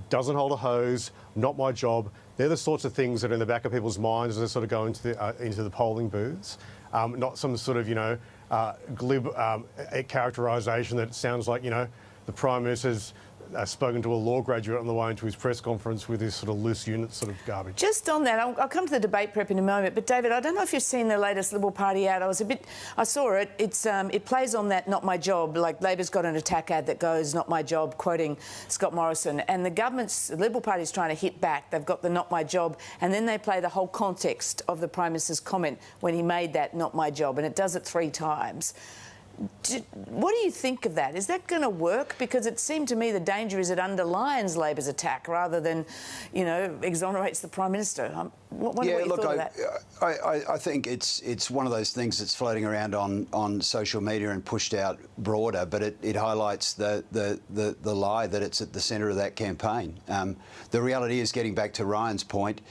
doesn't hold a hose, not my job. They're the sorts of things that are in the back of people's minds as they sort of go into the polling booths. Not some sort of, glib characterisation that sounds like, the Prime Minister's spoken to a law graduate on the way into his press conference with this sort of loose unit sort of garbage. Just on that, I'll come to the debate prep in a moment, but David, I don't know if you've seen the latest Liberal Party ad. I saw it. It plays on that "not my job." Like Labor's got an attack ad that goes "not my job," quoting Scott Morrison, and the Liberal Party's trying to hit back. They've got the "not my job," and then they play the whole context of the Prime Minister's comment when he made that "not my job," and it does it 3 times. What do you think of that? Is that going to work? Because it seemed to me the danger is it underlines Labor's attack rather than, exonerates the Prime Minister. What you thought of that? I think it's one of those things that's floating around on social media and pushed out broader, but it highlights the lie that it's at the centre of that campaign. The reality is, getting back to Ryan's point,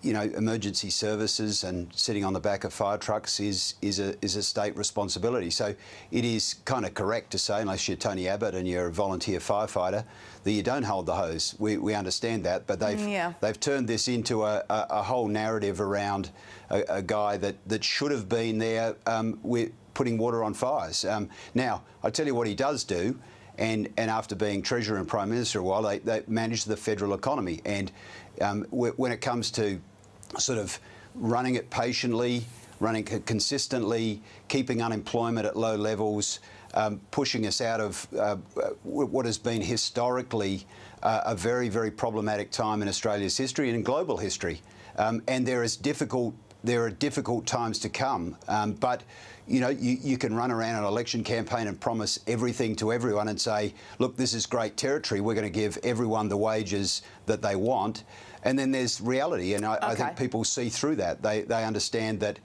emergency services and sitting on the back of fire trucks is a state responsibility. So it is kind of correct to say, unless you're Tony Abbott and you're a volunteer firefighter, that you don't hold the hose. We understand that, but they've turned this into a whole narrative around a guy that should have been there with putting water on fires. Now, I tell you what he does do. And after being Treasurer and Prime Minister a while, they managed the federal economy. And when it comes to sort of running it patiently, running it consistently, keeping unemployment at low levels, pushing us out of what has been historically a very, very problematic time in Australia's history and in global history. And there are difficult times to come, but you can run around an election campaign and promise everything to everyone and say, look, this is great territory, we're going to give everyone the wages that they want. And then there's reality, and I think people see through that. They understand that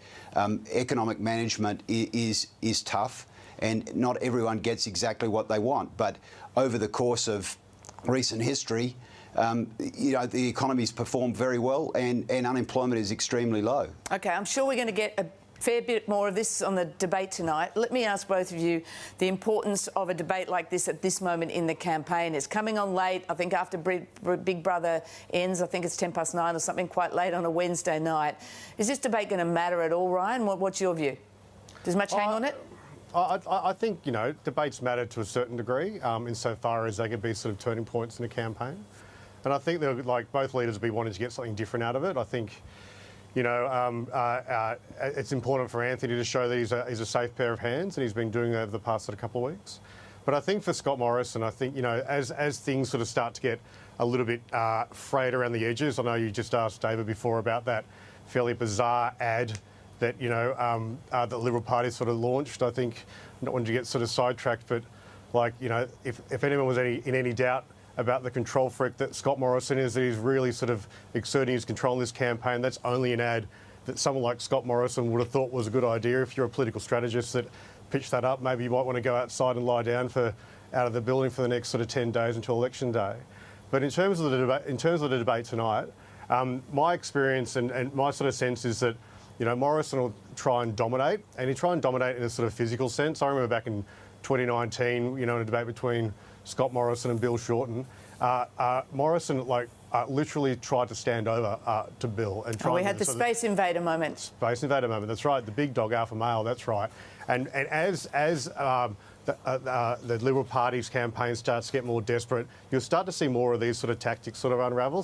economic management is tough, and not everyone gets exactly what they want. But over the course of recent history, the economy's performed very well, and unemployment is extremely low. OK, I'm sure we're going to get a fair bit more of this on the debate tonight. Let me ask both of you the importance of a debate like this at this moment in the campaign. It's coming on late, I think, after Big Brother ends. I think it's 9:10 or something, quite late on a Wednesday night. Is this debate going to matter at all, Ryan? What's your view? Does much hang on it? I think, you know, debates matter to a certain degree, insofar as they could be sort of turning points in a campaign. And I think that, like, both leaders will be wanting to get something different out of it. I think, you know, it's important for Anthony to show that he's a safe pair of hands, and he's been doing that over the past sort of couple of weeks. But I think for Scott Morrison, I think, you know, as things sort of start to get a little bit frayed around the edges, I know you just asked David before about that fairly bizarre ad that, you know, the Liberal Party sort of launched. I think, I don't want to get sort of sidetracked, but, like, you know, if anyone was in any doubt about the control freak that Scott Morrison is, that he's really sort of exerting his control in this campaign, that's only an ad that someone like Scott Morrison would have thought was a good idea. If you're a political strategist that pitched that up, maybe you might want to go outside and lie down out of the building for the next sort of 10 days until election day. But in terms of the debate tonight, my experience and my sort of sense is that, you know, Morrison will try and dominate, and he'll try and dominate in a sort of physical sense. I remember back in 2019, you know, in a debate between Scott Morrison and Bill Shorten, Morrison, like, literally tried to stand over to Bill. And we had the Space Invader moment. Space Invader moment, that's right. The big dog alpha male, that's right. And as the Liberal Party's campaign starts to get more desperate, you'll start to see more of these sort of tactics sort of unravel.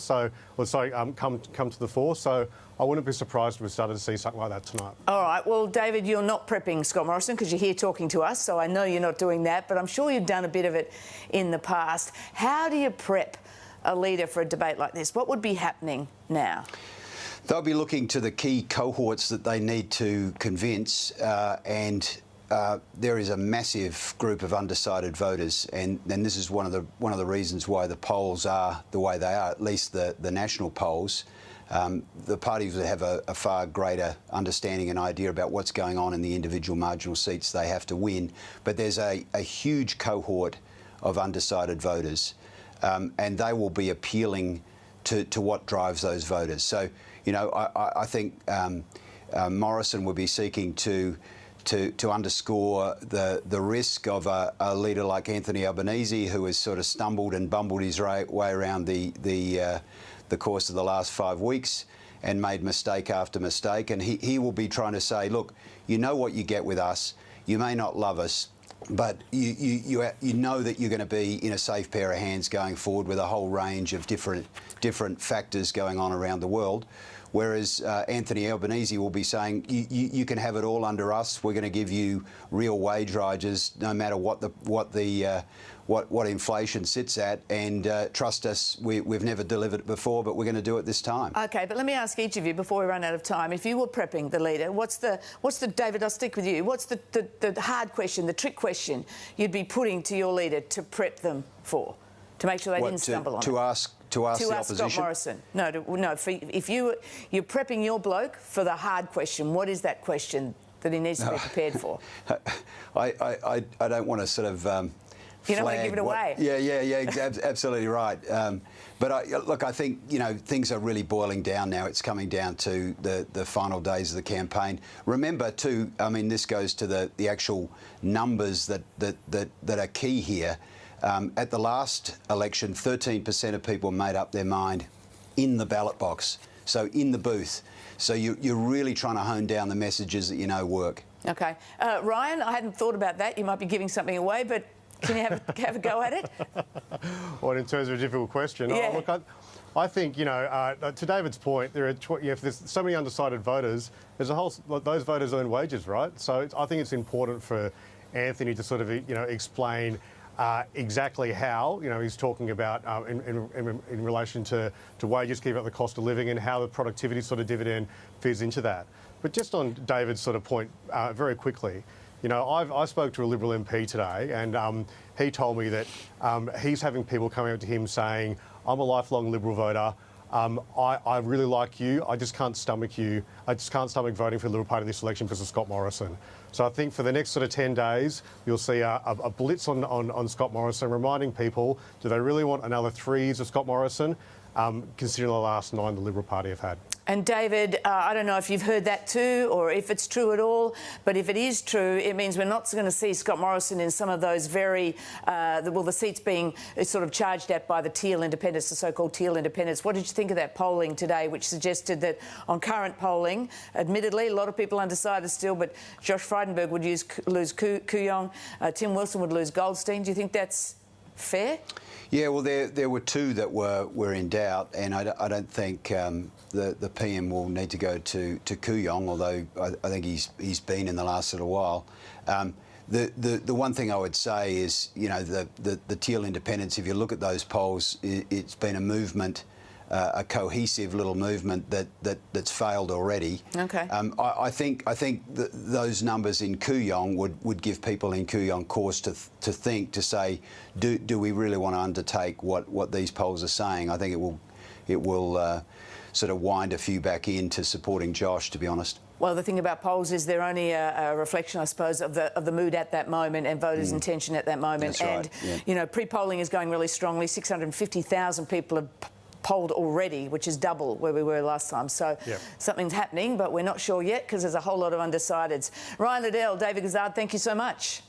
Come to the fore. So I wouldn't be surprised if we started to see something like that tonight. All right. Well, David, you're not prepping Scott Morrison because you're here talking to us, so I know you're not doing that, but I'm sure you've done a bit of it in the past. How do you prep a leader for a debate like this? What would be happening now? They'll be looking to the key cohorts that they need to convince, and there is a massive group of undecided voters, and this is one of the reasons why the polls are the way they are, at least the national polls. The parties have a far greater understanding and idea about what's going on in the individual marginal seats they have to win, but there's a huge cohort of undecided voters, and they will be appealing to what drives those voters. So, you know, I think Morrison will be seeking to underscore the risk of a leader like Anthony Albanese, who has sort of stumbled and bumbled his way around the course of the last 5 weeks and made mistake after mistake. And he will be trying to say, look, you know what you get with us. You may not love us, but you know that you're going to be in a safe pair of hands going forward with a whole range of different factors going on around the world. Whereas Anthony Albanese will be saying, you can have it all under us. We're going to give you real wage rises, no matter what inflation sits at, and trust us, we've never delivered it before, but we're going to do it this time. Okay, but let me ask each of you before we run out of time. If you were prepping the leader, what's the David? I'll stick with you. What's the hard question, the trick question you'd be putting to your leader to prep them for, to make sure they didn't stumble on it? To ask the opposition? Scott Morrison. No. If you're prepping your bloke for the hard question, what is that question that he needs to be prepared for? I don't want to sort of. You don't want to give it away. Yeah, absolutely right. But look, I think, you know, things are really boiling down now. It's coming down to the final days of the campaign. Remember, too, I mean, this goes to the actual numbers that are key here. At the last election, 13% of people made up their mind in the ballot box, so in the booth. So you're really trying to hone down the messages that you know work. Okay. Ryan, I hadn't thought about that. You might be giving something away, but can you have a go at it? Well, in terms of a difficult question, yeah. Look, I think, you know, to David's point, if there's so many undecided voters, those voters earn wages, right? So I think it's important for Anthony to sort of, you know, explain exactly how, you know, he's talking about in relation to wages, keep up the cost of living, and how the productivity sort of dividend fits into that. But just on David's sort of point, very quickly, you know, I spoke to a Liberal MP today, and he told me that he's having people coming up to him saying, I'm a lifelong Liberal voter. I really like you. I just can't stomach you. I just can't stomach voting for the Liberal Party this election because of Scott Morrison. So I think for the next sort of 10 days, you'll see a blitz on Scott Morrison, reminding people, do they really want another 3 years of Scott Morrison, considering the last 9 the Liberal Party have had? And David, I don't know if you've heard that too or if it's true at all, but if it is true, it means we're not going to see Scott Morrison in some of those very, the seats being sort of charged at by the Teal independents, the so-called Teal independents. What did you think of that polling today, which suggested that on current polling, admittedly, a lot of people undecided still, but Josh Frydenberg would lose Kooyong, Tim Wilson would lose Goldstein. Do you think that's fair? Yeah, well, there were 2 that were in doubt, and I don't think the PM will need to go to Kooyong, although I think he's been in the last little while. The one thing I would say is, you know, the Teal independents, if you look at those polls, it's been a movement, a cohesive little movement that's failed already. Okay. I think those numbers in Kooyong would give people in Kooyong cause to think, to say, do we really want to undertake what these polls are saying? I think it will sort of wind a few back into supporting Josh, to be honest. Well, the thing about polls is they're only a reflection, I suppose, of the mood at that moment and voters' intention at that moment. That's and right. you know, pre-polling is going really strongly. 650,000 people have polled already, which is double where we were last time. So something's happening, but we're not sure yet because there's a whole lot of undecideds. Ryan Liddell, David Gazzard, thank you so much.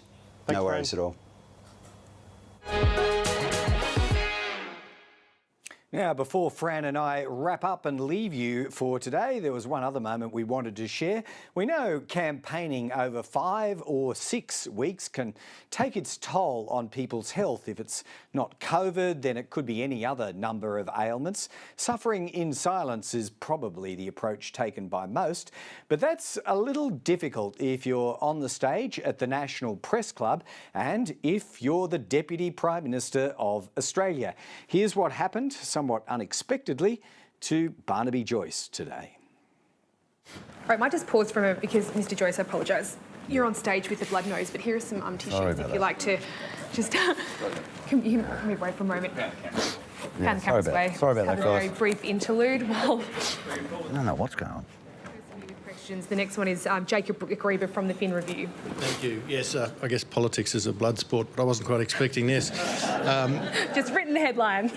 No worries at all. Now, before Fran and I wrap up and leave you for today, there was one other moment we wanted to share. We know campaigning over 5 or 6 weeks can take its toll on people's health. If it's not COVID, then it could be any other number of ailments. Suffering in silence is probably the approach taken by most, but that's a little difficult if you're on the stage at the National Press Club and if you're the Deputy Prime Minister of Australia. Here's what happened, somewhat unexpectedly, to Barnaby Joyce today. Right, might just pause for a moment because, Mr. Joyce, I apologise. You're on stage with a blood nose, but here are some tissues if you like to just can you move away for a moment. Hand the cameras away. Sorry about that, guys. A very brief interlude while. I don't know what's going on. Questions. The next one is Jacob Grieber from the Fin Review. Thank you. Yes, I guess politics is a blood sport, but I wasn't quite expecting this. Just written the headline.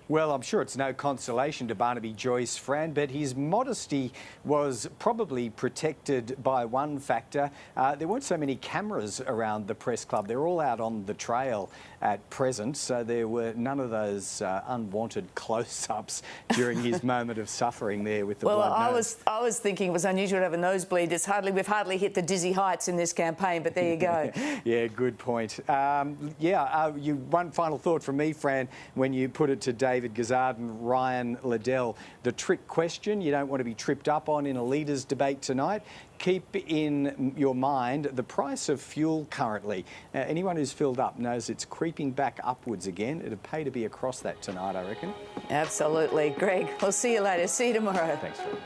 Well, I'm sure it's no consolation to Barnaby Joyce, Fran, but his modesty was probably protected by one factor. There weren't so many cameras around the press club. They're all out on the trail at present, so there were none of those unwanted close-ups during his moment of suffering there with the blood nose. I was thinking it was unusual to have a nosebleed. We've hardly hit the dizzy heights in this campaign, but there you go. Yeah, good point. One final thought from me, Fran, when you put it to David Gazzard and Ryan Liddell, the trick question you don't want to be tripped up on in a leaders' debate tonight. Keep in your mind the price of fuel currently. Anyone who's filled up knows it's creeping back upwards again. It'd pay to be across that tonight, I reckon. Absolutely. Greg, we'll see you later. See you tomorrow. Thanks, Fran.